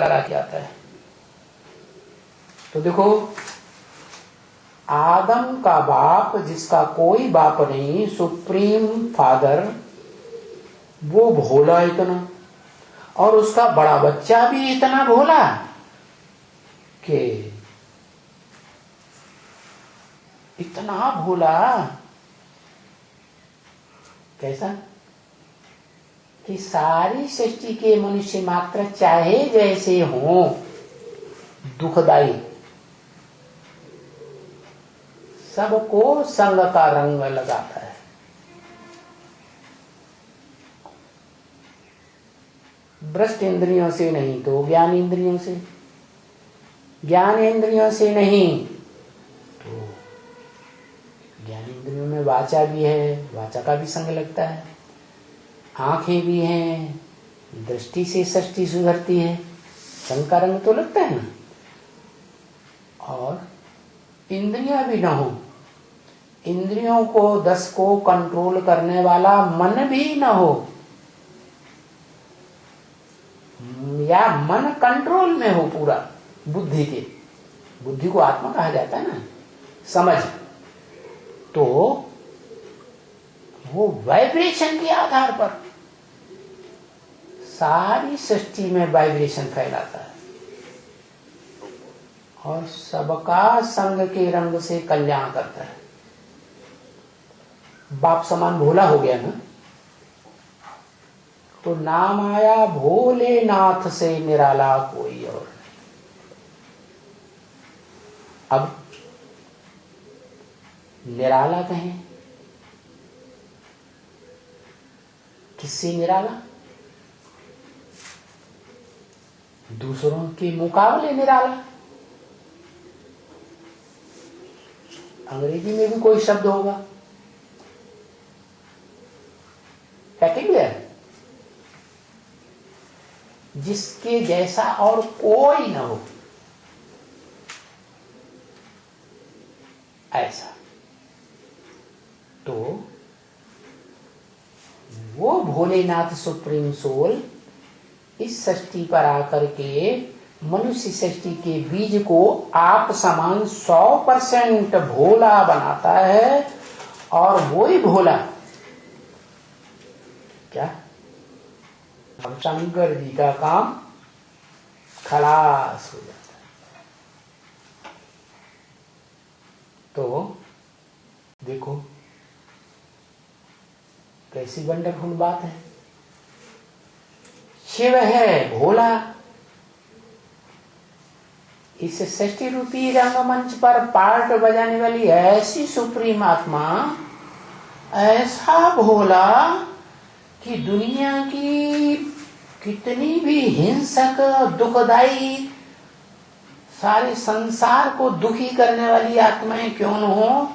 करा के आता है। तो देखो, आदम का बाप, जिसका कोई बाप नहीं, सुप्रीम फादर, वो भोला इतना, और उसका बड़ा बच्चा भी इतना भोला कि इतना भोला कैसा कि सारी सृष्टि के मनुष्य मात्र चाहे जैसे हों दुखदाई, सबको संग का रंग लगाता है। भ्रष्ट इंद्रियों से नहीं तो ज्ञान इंद्रियों से, ज्ञान इंद्रियों से नहीं तो ज्ञान इंद्रियों में वाचा भी है, वाचा का भी संग लगता है, आंखें भी हैं, दृष्टि से सृष्टि सुधरती है, संग का रंग तो लगता है ना। और इंद्रियां भी ना हो, इंद्रियों को 10 को कंट्रोल करने वाला मन भी ना हो, या मन कंट्रोल में हो पूरा बुद्धि के, बुद्धि को आत्मा कहा जाता है ना, समझ, तो वो वाइब्रेशन के आधार पर सारी सृष्टि में वाइब्रेशन फैलाता है और सबका संग के रंग से कल्याण करता है। बाप समान भोला हो गया ना, तो नाम आया भोलेनाथ से निराला कोई और नहीं। अब निराला कहें, किससे निराला? दूसरों के मुकाबले निराला। अंग्रेजी में भी कोई शब्द होगा, पेक्यूलियर, जिसके जैसा और कोई न हो, ऐसा। तो वो भोलेनाथ सुप्रीम सोल इस सृष्टि पर आकर के मनुष्य सृष्टि के बीज को आप समान 100% भोला बनाता है, और वो ही भोला क्या, अब शंकर जी का काम खलास हो जाता है। तो देखो कैसी वंडरफुल बात है। शिव है भोला, इस सृष्टि रूपी रंगमंच पर पार्ट बजाने वाली ऐसी सुप्रीम आत्मा, ऐसा भोला कि दुनिया की कितनी भी हिंसक दुखदाई, सारे संसार को दुखी करने वाली आत्माएं क्यों न हो,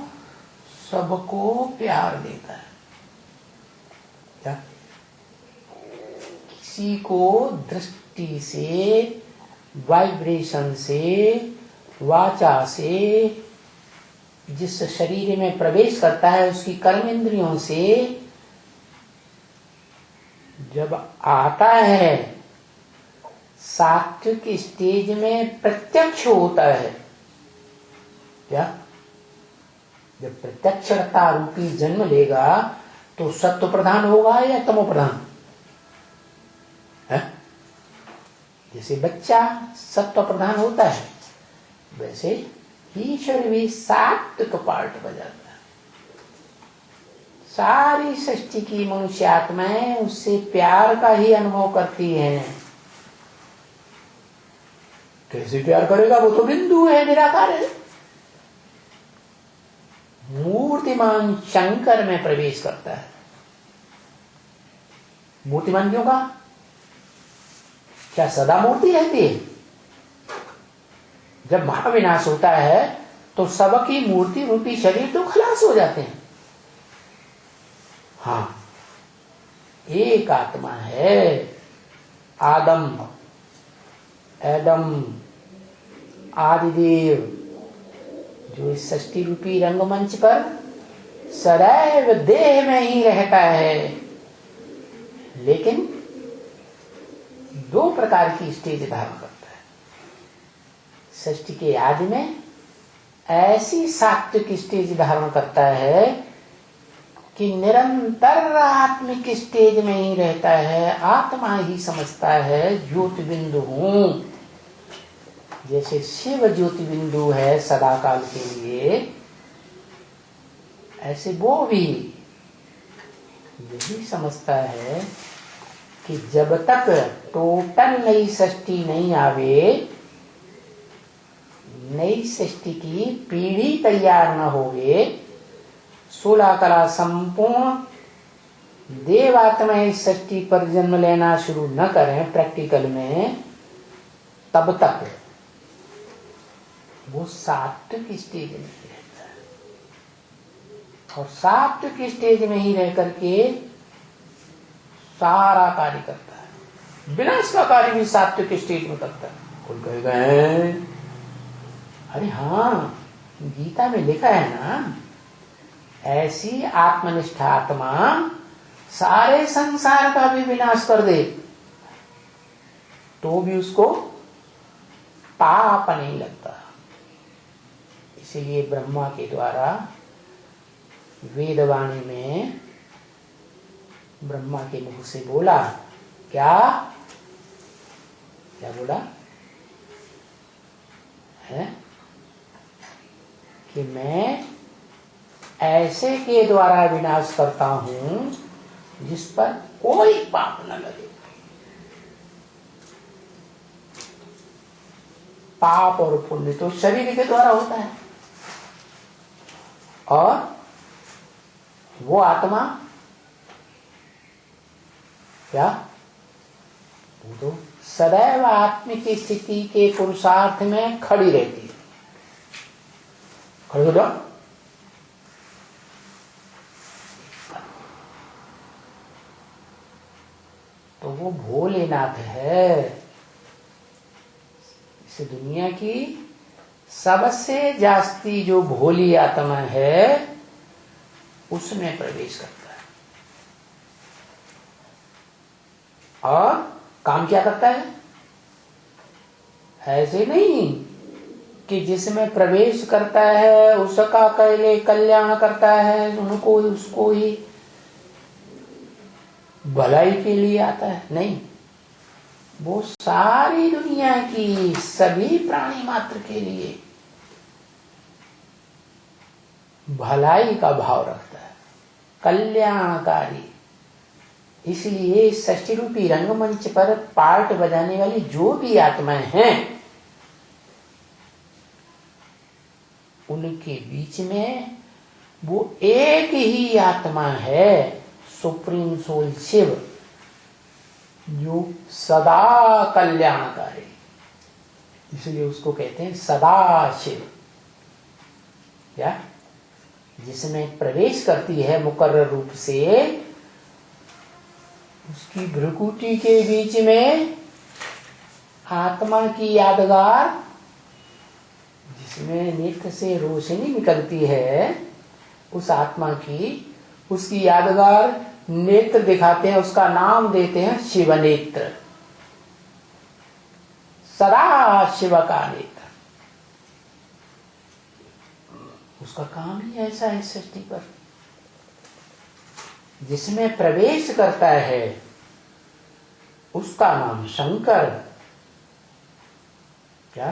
सबको प्यार देता है। क्या? किसी को दृष्टि से, वाइब्रेशन से, वाचा से, जिस शरीर में प्रवेश करता है उसकी कर्म इंद्रियों से जब आता है, सात्विक स्टेज में प्रत्यक्ष होता है। क्या? जब प्रत्यक्षता रूपी जन्म लेगा तो सत्व प्रधान होगा या तमो प्रधान है? जैसे बच्चा सत्व प्रधान होता है, वैसे ईश्वर भी सात्विक पार्ट बजाता है। सारी सृष्टि की मनुष्य आत्माएं उससे प्यार का ही अनुभव करती हैं। कैसे प्यार करेगा? वो तो बिंदु है, निराकार है। मूर्तिमान शंकर में प्रवेश करता है। मूर्तिमान क्यों कहा? क्या सदा मूर्ति रहती है? जब महाविनाश होता है तो सबकी मूर्ति रूपी शरीर तो खलास हो जाते हैं। हाँ, एक आत्मा है, आदम, एडम, आदिदेव, जो इस सृष्टि रूपी रंगमंच पर सदैव देह में ही रहता है, लेकिन 2 प्रकार की स्टेज धारण करता है। षष्ठी के याद में ऐसी सात्विक स्टेज धारण करता है कि निरंतर आत्मिक स्टेज में ही रहता है, आत्मा ही समझता है ज्योति बिंदु हूं। जैसे शिव ज्योति बिंदु है सदा काल के लिए, ऐसे वो भी यही समझता है कि जब तक टोटल नई सृष्टि नहीं आवे, नई सृष्टि की पीढ़ी तैयार न होवे, 16 कला संपूर्ण देवात्मा इस सृष्टि पर जन्म लेना शुरू न करें प्रैक्टिकल में, तब तक वो सात्विक स्टेज में ही रहता है। और सात्विक स्टेज में ही रह करके सारा कार्य करता है। विनाश का कार्य भी सात्विक स्टेज में करता है। कोई कहेगा अरे हाँ, गीता में लिखा है ना, ऐसी आत्मनिष्ठ आत्मा सारे संसार का भी विनाश कर दे तो भी उसको पाप नहीं लगता। इसीलिए ब्रह्मा के द्वारा वेदवाणी में ब्रह्मा के मुख से बोला, क्या क्या बोला है कि मैं ऐसे के द्वारा विनाश करता हूं जिस पर कोई पाप न लगे। पाप और पुण्य तो शरीर के द्वारा होता है, और वो आत्मा क्या, वो तो सदैव आत्मिक स्थिति के पुरुषार्थ में खड़ी रहती है। खड़ी हो जाओ। तो वो भोलेनाथ है। इस दुनिया की सबसे जास्ती जो भोली आत्मा है उसमें प्रवेश करता है। और काम क्या करता है? ऐसे नहीं कि जिसमें प्रवेश करता है उसका पहले कल्याण करता है, उनको उसको ही भलाई के लिए आता है। नहीं, वो सारी दुनिया की सभी प्राणी मात्र के लिए भलाई का भाव रखता है, कल्याणकारी। इसलिए षष्ठी रूपी रंगमंच पर पार्ट बजाने वाली जो भी आत्माएं हैं उनके बीच में वो एक ही आत्मा है, सुप्रीम सोल शिव, जो सदा कल्याणकारी। इसलिए उसको कहते हैं सदा शिव। क्या? जिसमें प्रवेश करती है मुकर्रर रूप से, उसकी भ्रुकुटी के बीच में आत्मा की यादगार, जिसमें नेत्र से रोशनी निकलती है, उस आत्मा की, उसकी यादगार नेत्र दिखाते हैं, उसका नाम देते हैं शिव नेत्र, सदा शिव का नेत्र। उसका काम ही ऐसा है सृष्टि पर। जिसमें प्रवेश करता है उसका नाम शंकर। क्या?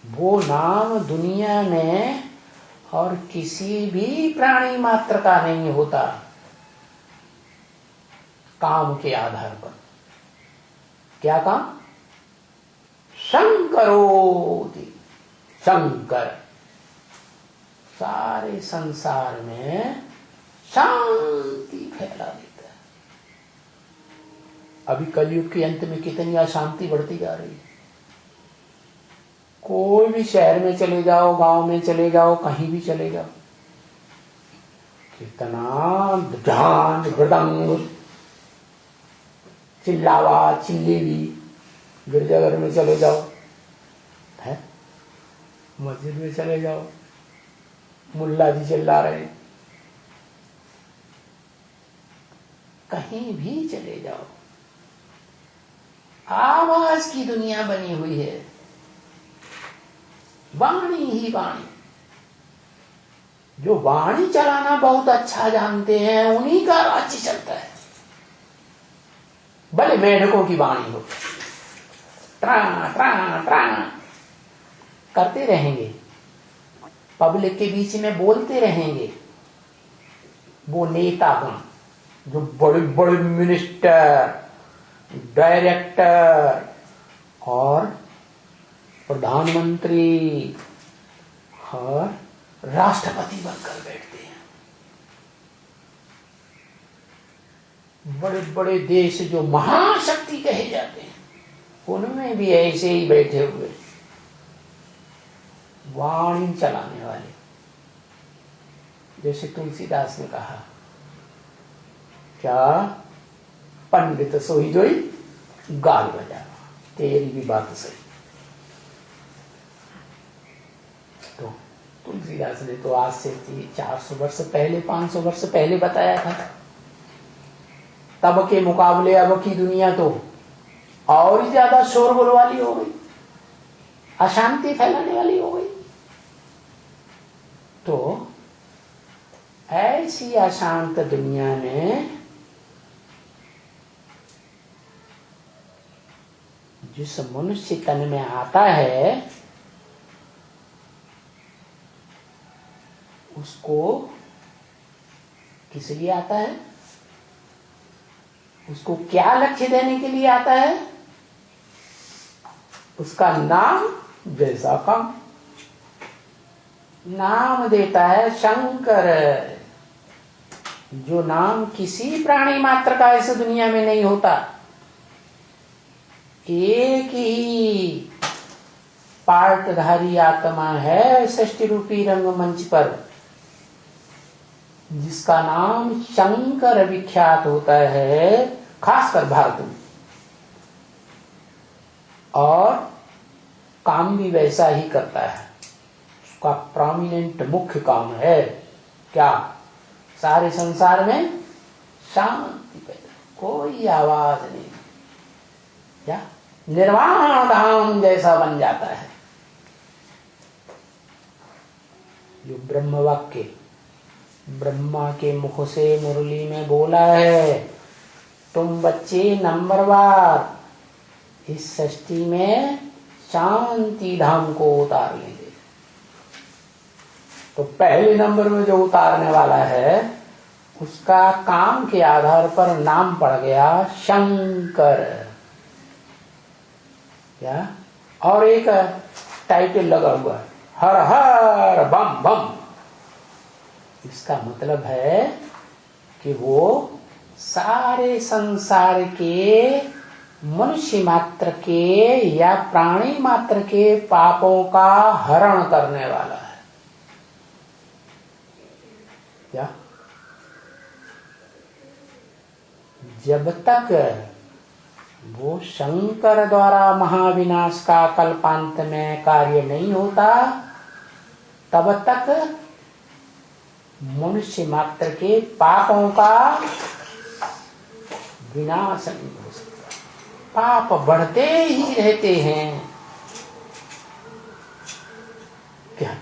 वो नाम दुनिया में और किसी भी प्राणी मात्र का नहीं होता काम के आधार पर। क्या काम? शंकरोति, शंकर सारे संसार में शांति फैला देता है। अभी कलयुग के अंत में कितनी अशांति बढ़ती जा रही है। कोई भी शहर में चले जाओ, गांव में चले जाओ, कहीं भी चले जाओ, कितना ध्यान मृदंग, चिल्लावा चिल्लेवी। गिरजाघर में चले जाओ, है, मस्जिद में चले जाओ, मुल्ला जी चिल्ला रहे, कहीं भी चले जाओ, आवाज की दुनिया बनी हुई है। वाणी ही वाणी। जो वाणी चलाना बहुत अच्छा जानते हैं उन्हीं का राज्य चलता है। भले मेढकों की वाणी हो, ट्रा ट्रा ट्रा करते रहेंगे, पब्लिक के बीच में बोलते रहेंगे। वो नेतागण जो बड़े बड़े मिनिस्टर, डायरेक्टर और प्रधानमंत्री और राष्ट्रपति बनकर बैठते हैं, बड़े बड़े देश जो महाशक्ति कहे जाते हैं, उनमें भी ऐसे ही बैठे हुए वाणी चलाने वाले। जैसे तुलसीदास ने कहा, क्या पंडित सोई जोई गाल बजा। तेरी भी बात सही। तो तुलसीदास ने तो आज से 400 वर्ष पहले, 500 वर्ष पहले बताया था। तब के मुकाबले अब की दुनिया तो और ही ज्यादा शोरगुल वाली हो गई, अशांति फैलाने वाली हो गई। तो ऐसी अशांत दुनिया में जिस मनुष्य तन में आता है उसको किस लिए आता है, उसको क्या लक्ष्य देने के लिए आता है? उसका नाम जैसा काम नाम देता है शंकर। जो नाम किसी प्राणी मात्र का इस दुनिया में नहीं होता। एक ही पार्टधारी आत्मा है सृष्टि रूपी रंगमंच पर, जिसका नाम शंकर विख्यात होता है, खासकर भारत में। और काम भी वैसा ही करता है। उसका प्रोमिनेंट मुख्य काम है क्या? सारे संसार में शांति पैदा, कोई आवाज नहीं, क्या निर्वाण धाम जैसा बन जाता है। जो ब्रह्म वाक्य ब्रह्मा के मुख से मुरली में बोला है, तुम बच्चे नंबरवार इस सृष्टि में शांति धाम को उतार लेंगे। तो पहले नंबर में जो उतारने वाला है उसका काम के आधार पर नाम पड़ गया शंकर। क्या? और एक टाइटल लगा हुआ है, हर हर बम बम। इसका मतलब है कि वो सारे संसार के मनुष्य मात्र के या प्राणी मात्र के पापों का हरण करने वाला है। क्या? जब तक वो शंकर द्वारा महाविनाश का कल्पांत में कार्य नहीं होता, तब तक मनुष्य मात्र के पापों का विनाश नहीं हो सकता। पाप बढ़ते ही रहते हैं। क्या?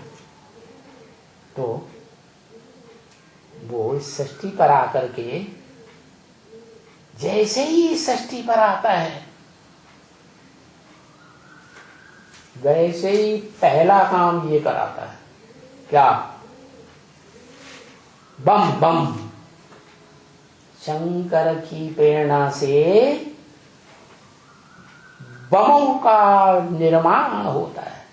तो वो इस सृष्टि पर आकर के जैसे ही इस सृष्टि पर आता है वैसे ही पहला काम ये कराता है। क्या? बम बम। शंकर की प्रेरणा से बमों का निर्माण होता है।